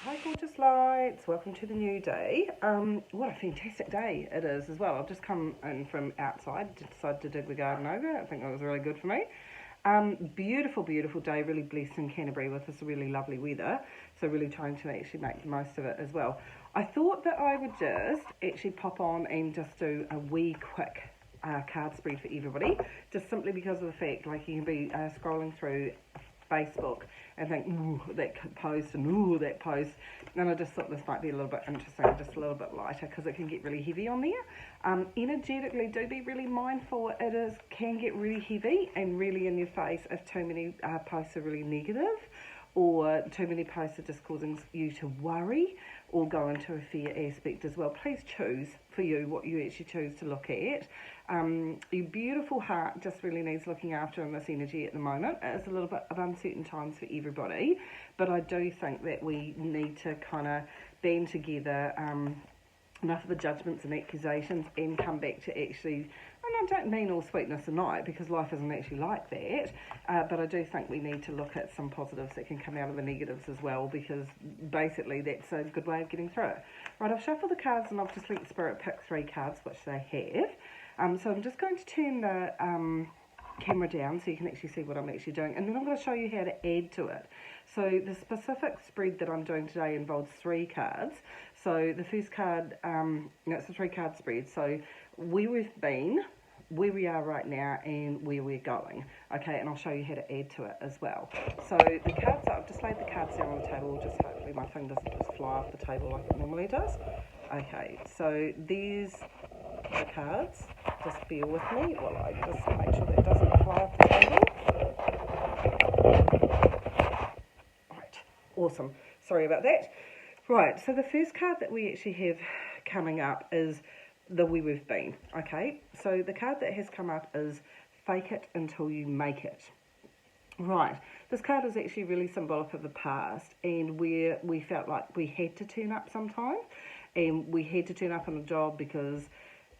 Hi gorgeous lights, welcome to the new day. What a fantastic day it is as well. I've just come in from outside, decided to dig the garden over. I think that was really good for me. Beautiful, beautiful day, really blessed in Canterbury with this really lovely weather. So really trying to actually make the most of it as well. I thought that I would just actually pop on and just do a wee quick card spread for everybody, just simply because of the fact, like you can be scrolling through Facebook and think, ooh, that post and ooh, that post. And I just thought this might be a little bit interesting, just a little bit lighter, because it can get really heavy on there. Energetically, do be really mindful. Can get really heavy and really in your face if too many posts are really negative, or too many posts are just causing you to worry or go into a fear aspect as well. Please choose for you what you actually choose to look at. Your beautiful heart just really needs looking after in this energy at the moment. It's a little bit of uncertain times for everybody, but I do think that we need to kind of band together enough of the judgments and accusations and come back to actually, and I don't mean all sweetness and light because life isn't actually like that, but I do think we need to look at some positives that can come out of the negatives as well, because basically that's a good way of getting through it. Right, I've shuffled the cards and I've just let Spirit pick 3 cards, which they have. So I'm just going to turn the camera down so you can actually see what I'm actually doing, and then I'm going to show you how to add to it. So the specific spread that I'm doing today involves 3 cards. So the first card, it's a 3-card spread. So where we've been, where we are right now, and where we're going. Okay, and I'll show you how to add to it as well. So the cards, I've just laid the cards down on the table, just hopefully my thing doesn't just fly off the table like it normally does. Okay, so there's the cards. Just bear with me while I just make sure that it doesn't fly off the table. Right, awesome. Sorry about that. Right, so the first card that we actually have coming up is the where we've been. Okay, so the card that has come up is fake it until you make it. Right, this card is actually really symbolic of the past and where we felt like we had to turn up sometimes, and we had to turn up on a job because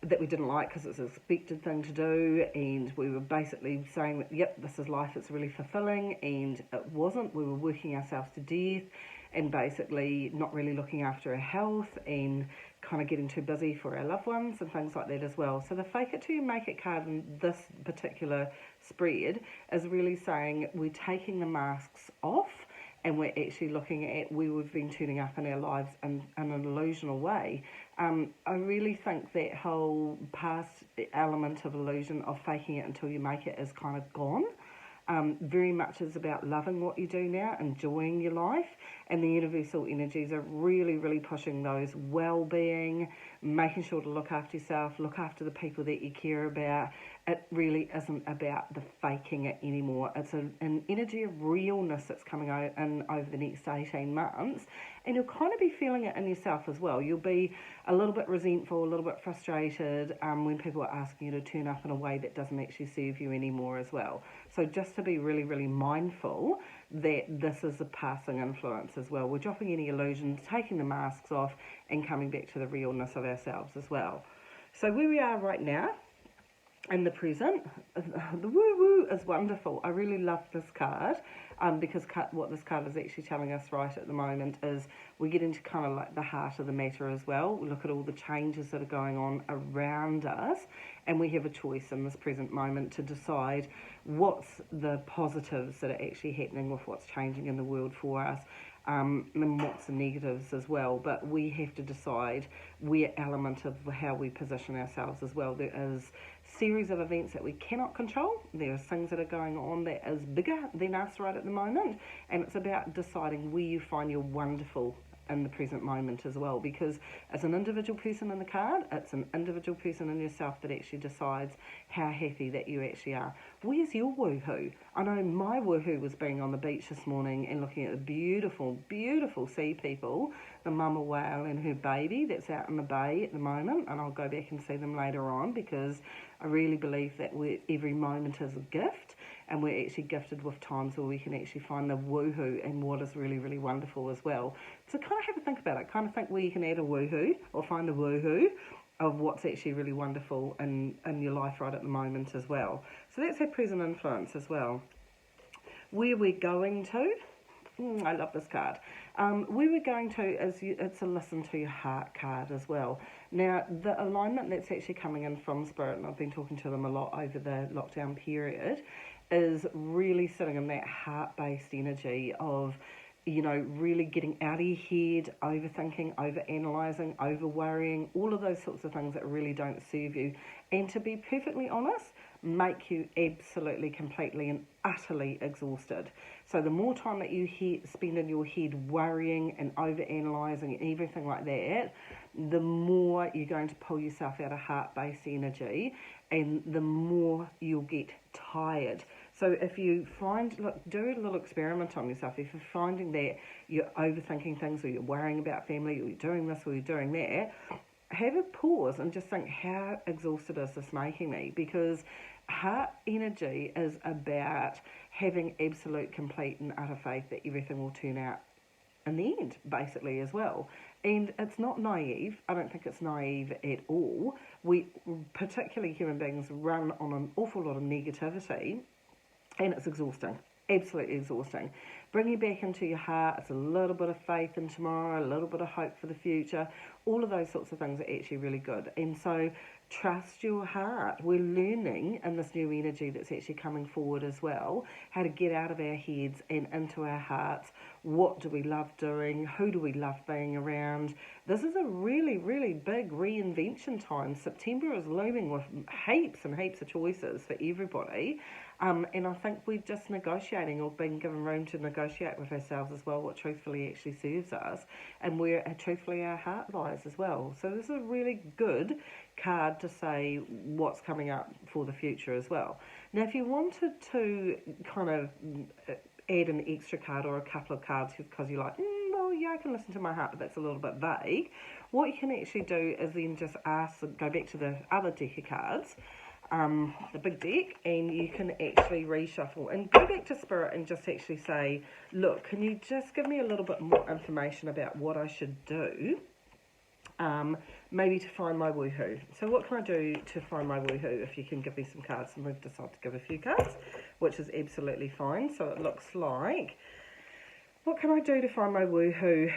that we didn't like because it's an expected thing to do, and we were basically saying that, yep, this is life, it's really fulfilling, and it wasn't. We were working ourselves to death and basically not really looking after our health and kind of getting too busy for our loved ones and things like that as well. So the fake it till you make it card in this particular spread is really saying we're taking the masks off and we're actually looking at where we've been turning up in our lives in an illusional way. I really think that whole past element of illusion of faking it until you make it is kind of gone. Very much is about loving what you do now, enjoying your life, and the universal energies are really, really pushing those well-being, making sure to look after yourself, look after the people that you care about. It really isn't about the faking it anymore. It's an energy of realness that's coming out in over the next 18 months, and you'll kind of be feeling it in yourself as well. You'll be a little bit resentful, a little bit frustrated when people are asking you to turn up in a way that doesn't actually serve you anymore as well. So just to be really, really mindful that this is a passing influence as well. We're dropping any illusions, taking the masks off, and coming back to the realness of ourselves as well. So where we are right now, in the present, the woo-woo is wonderful. I really love this card because what this card is actually telling us right at the moment is we get into kind of like the heart of the matter as well. We look at all the changes that are going on around us, and we have a choice in this present moment to decide what's the positives that are actually happening with what's changing in the world for us, and what's the negatives as well. But we have to decide where element of how we position ourselves as well. There is series of events that we cannot control. There are things that are going on that is bigger than us right at the moment, and it's about deciding where you find your wonderful in the present moment as well, because as an individual person in the card, it's an individual person in yourself that actually decides how happy that you actually are. Where's your woohoo? I know my woohoo was being on the beach this morning and looking at the beautiful, beautiful sea people, the mama whale and her baby that's out in the bay at the moment, and I'll go back and see them later on because I really believe that every moment is a gift, and we're actually gifted with times where we can actually find the woohoo and what is really, really wonderful as well. So kind of have a think about it, kind of think where you can add a woohoo or find a woohoo of what's actually really wonderful in your life right at the moment as well. So that's our present influence as well. Where we're going to, I love this card. We were going to, it's a listen to your heart card as well. Now, the alignment that's actually coming in from Spirit, and I've been talking to them a lot over the lockdown period, is really sitting in that heart-based energy of, really getting out of your head, overthinking, over-analysing, over-worrying, all of those sorts of things that really don't serve you. And to be perfectly honest, make you absolutely, completely and utterly exhausted. So the more time that you spend in your head worrying and over-analysing and everything like that, the more you're going to pull yourself out of heart-based energy, and the more you'll get tired. So if you find, do a little experiment on yourself. If you're finding that you're overthinking things, or you're worrying about family, or you're doing this or you're doing that, have a pause and just think, how exhausted is this making me? Because heart energy is about having absolute, complete and utter faith that everything will turn out in the end, basically, as well. And it's not naive. I don't think it's naive at all. We, particularly human beings, run on an awful lot of negativity, and it's exhausting, absolutely exhausting. Bring you back into your heart. It's a little bit of faith in tomorrow, a little bit of hope for the future. All of those sorts of things are actually really good. And so trust your heart. We're learning in this new energy that's actually coming forward as well, how to get out of our heads and into our hearts. What do we love doing? Who do we love being around? This is a really, really big reinvention time. September is looming with heaps and heaps of choices for everybody. And I think we're just negotiating, or being given room to negotiate with ourselves as well, what truthfully actually serves us, and where truthfully our heart lies as well. So this is a really good card to say what's coming up for the future as well. Now, if you wanted to kind of add an extra card or a couple of cards because you're like, well, yeah, I can listen to my heart, but that's a little bit vague, what you can actually do is then just go back to the other deck of cards, the big deck, and you can actually reshuffle and go back to Spirit and just actually say, look, can you just give me a little bit more information about what I should do, maybe to find my woohoo. So what can I do to find my woohoo? If you can give me some cards, and we've decided to give a few cards, which is absolutely fine. So it looks like, what can I do to find my woohoo?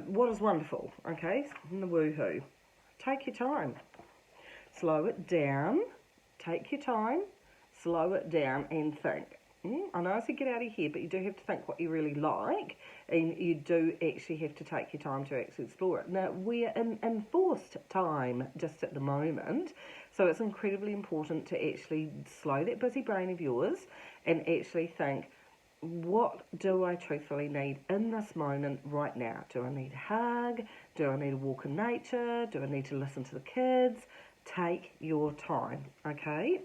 What is wonderful, okay, the woohoo. Take your time, slow it down. Take your time, slow it down and think. I know I said get out of your head, but you do have to think what you really like, and you do actually have to take your time to actually explore it. Now, we're in enforced time just at the moment, so it's incredibly important to actually slow that busy brain of yours and actually think, what do I truthfully need in this moment right now? Do I need a hug? Do I need a walk in nature? Do I need to listen to the kids? Take your time, okay?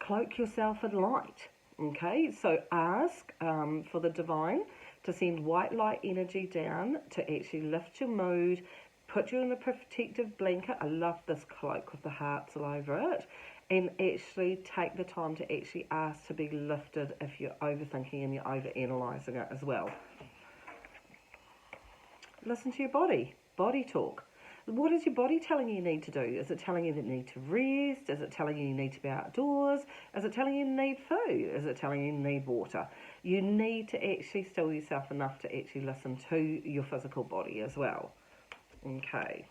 Cloak yourself in light, okay? So ask for the divine to send white light energy down to actually lift your mood, put you in a protective blanket. I love this cloak with the hearts all over it. And actually take the time to actually ask to be lifted if you're overthinking and you're over-analysing it as well. Listen to your body talk. What is your body telling you need to do? Is it telling you that you need to rest? Is it telling you need to be outdoors? Is it telling you you need food? Is it telling you you need water? You need to actually still yourself enough to actually listen to your physical body as well. Okay.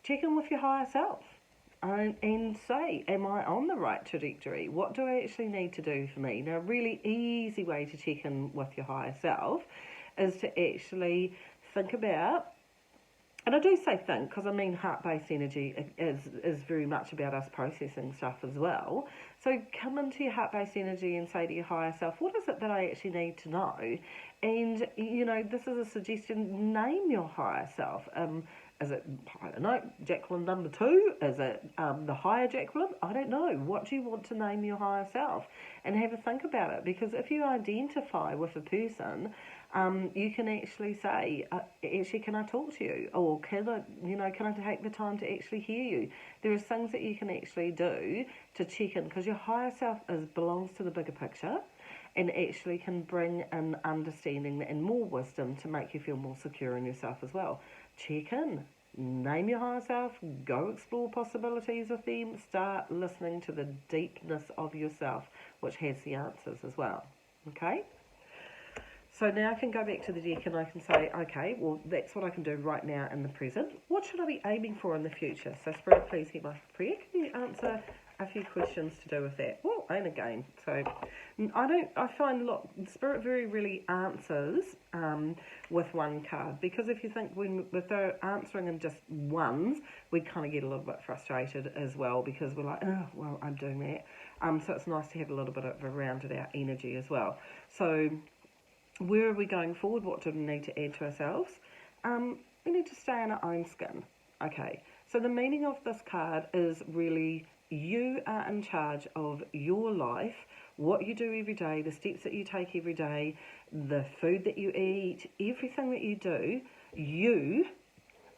Check in with your higher self and say, am I on the right trajectory? What do I actually need to do for me? Now, a really easy way to check in with your higher self is to actually think about, and I do say think because I mean heart-based energy is very much about us processing stuff as well. So come into your heart-based energy and say to your higher self, what is it that I actually need to know? And, this is a suggestion, name your higher self. Is it, I don't know, Jacqueline number 2? Is it the higher Jacqueline? I don't know. What do you want to name your higher self? And have a think about it, because if you identify with a person, you can actually say, actually, can I talk to you? Or can I take the time to actually hear you? There are things that you can actually do to check in, because your higher self belongs to the bigger picture and actually can bring an understanding and more wisdom to make you feel more secure in yourself as well. Check in. Name your higher self, go explore possibilities with them, start listening to the deepness of yourself, which has the answers as well. Okay? So now I can go back to the deck and I can say, okay, well, that's what I can do right now in the present. What should I be aiming for in the future? So Spirit, please hear my prayer. Can you answer a few questions to do with that? Well, and again, so I find, look, Spirit very really answers with one card, because if you think if they're answering in just ones, we kind of get a little bit frustrated as well, because we're like, oh, well, I'm doing that. So it's nice to have a little bit of a rounded out energy as well. So where are we going forward? What do we need to add to ourselves? We need to stay in our own skin. Okay, so the meaning of this card is really you are in charge of your life, what you do every day, the steps that you take every day, the food that you eat, everything that you do, you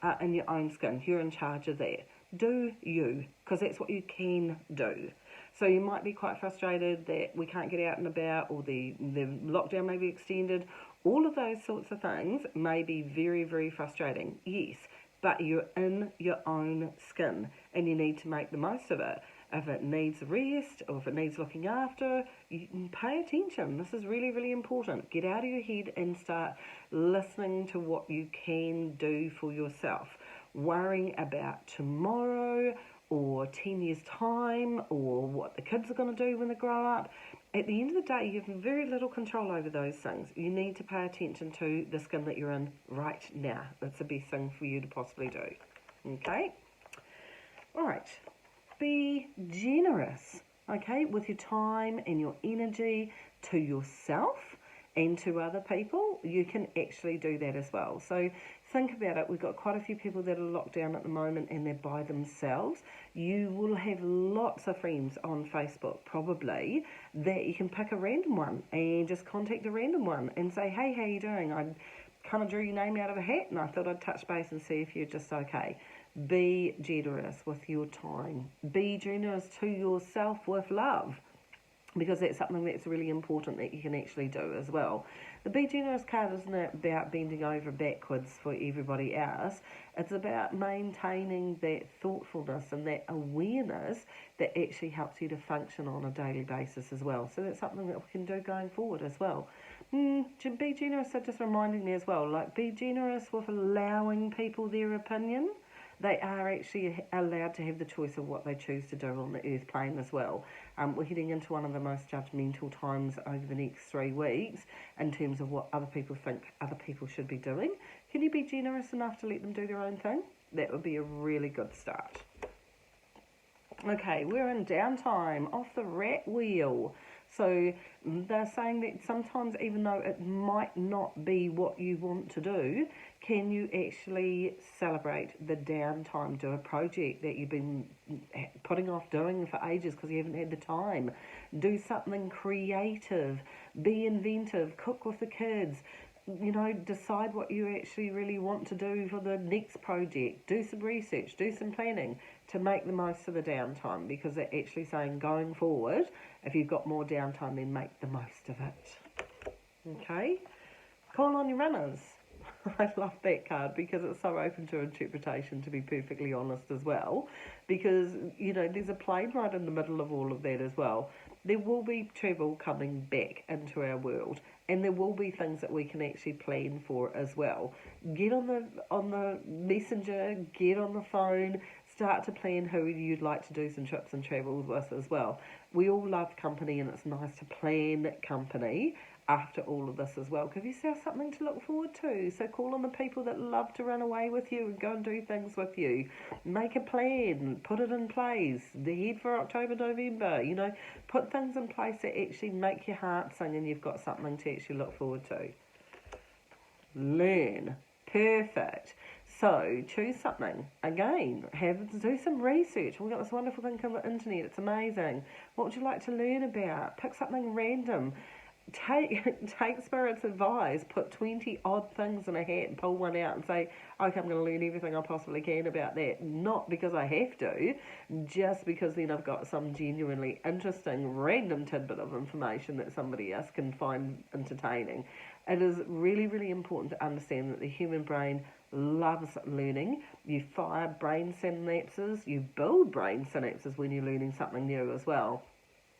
are in your own skin. You're in charge of that. Do you, because that's what you can do. So you might be quite frustrated that we can't get out and about, or the lockdown may be extended. All of those sorts of things may be very, very frustrating, yes, but you're in your own skin and you need to make the most of it. If it needs rest or if it needs looking after, you pay attention. This is really, really important. Get out of your head and start listening to what you can do for yourself. Worrying about tomorrow or 10 years' time, or what the kids are going to do when they grow up. At the end of the day, you have very little control over those things. You need to pay attention to the skin that you're in right now. That's the best thing for you to possibly do. Okay? All right. Be generous, okay, with your time and your energy to yourself and to other people. You can actually do that as well. So think about it. We've got quite a few people that are locked down at the moment and they're by themselves. You will have lots of friends on Facebook, probably, that you can pick a random one and just contact a random one and say, hey, how you doing? I kind of drew your name out of a hat and I thought I'd touch base and see if you're just okay. Be generous with your time. Be generous to yourself with love, because that's something that's really important that you can actually do as well. The Be Generous card isn't about bending over backwards for everybody else. It's about maintaining that thoughtfulness and that awareness that actually helps you to function on a daily basis as well. So that's something that we can do going forward as well. Be generous, so just reminding me as well, like be generous with allowing people their opinion. They are actually allowed to have the choice of what they choose to do on the earth plane as well. We're heading into one of the most judgmental times over the next 3 weeks in terms of what other people think other people should be doing. Can you be generous enough to let them do their own thing? That would be a really good start. Okay, we're in downtime, off the rat wheel. So they're saying that sometimes, even though it might not be what you want to do, can you actually celebrate the downtime? Do a project that you've been putting off doing for ages because you haven't had the time. Do something creative. Be inventive. Cook with the kids. You know, decide what you actually really want to do for the next project. Do some research. Do some planning to make the most of the downtime, because they're actually saying going forward, if you've got more downtime, then make the most of it. Okay? Call on your runners. I love that card because it's so open to interpretation, to be perfectly honest as well, because, you know, there's a plane right in the middle of all of that as well. There will be travel coming back into our world, and there will be things that we can actually plan for as well. Get on the messenger, get on the phone, start to plan who you'd like to do some trips and travels with as well. We all love company, and it's nice to plan company after all of this as well. Give yourself something to look forward to. So call on the people that love to run away with you and go and do things with you. Make a plan, put it in place. Head for October, November, you know, put things in place that actually make your heart sing and you've got something to actually look forward to. Learn. Perfect. So choose something. Again, do some research. We've got this wonderful thing called the internet. It's amazing. What would you like to learn about? Pick something random. take Spirit's advice, put 20 odd things in a hat and pull one out and say, okay, I'm going to learn everything I possibly can about that. Not because I have to, just because then I've got some genuinely interesting random tidbit of information that somebody else can find entertaining. It is really, really important to understand that the human brain loves learning. You fire brain synapses, you build brain synapses when you're learning something new as well.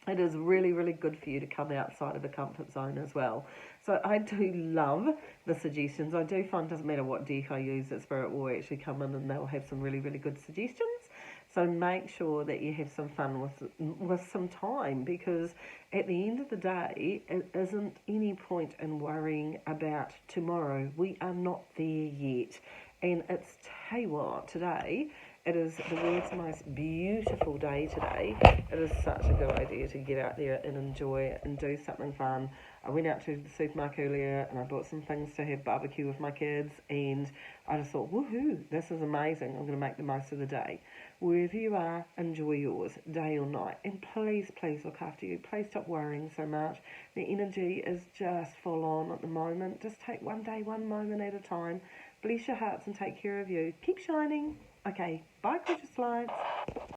It is really, really good for you to come outside of the comfort zone as well. So I do love the suggestions. I do find it doesn't matter what deck I use, that Spirit will actually come in and they'll have some really, really good suggestions. So make sure that you have some fun with some time, because at the end of the day, it isn't any point in worrying about tomorrow. We are not there yet. And it's, tell you what, today, it is the world's most beautiful day today. It is such a good idea to get out there and enjoy it and do something fun. I went out to the supermarket earlier and I bought some things to have barbecue with my kids, and I just thought, woohoo, this is amazing. I'm going to make the most of the day. Wherever you are, enjoy yours, day or night. And please, please look after you. Please stop worrying so much. The energy is just full on at the moment. Just take one day, one moment at a time. Bless your hearts and take care of you. Keep shining. Okay, bye, gorgeous lights.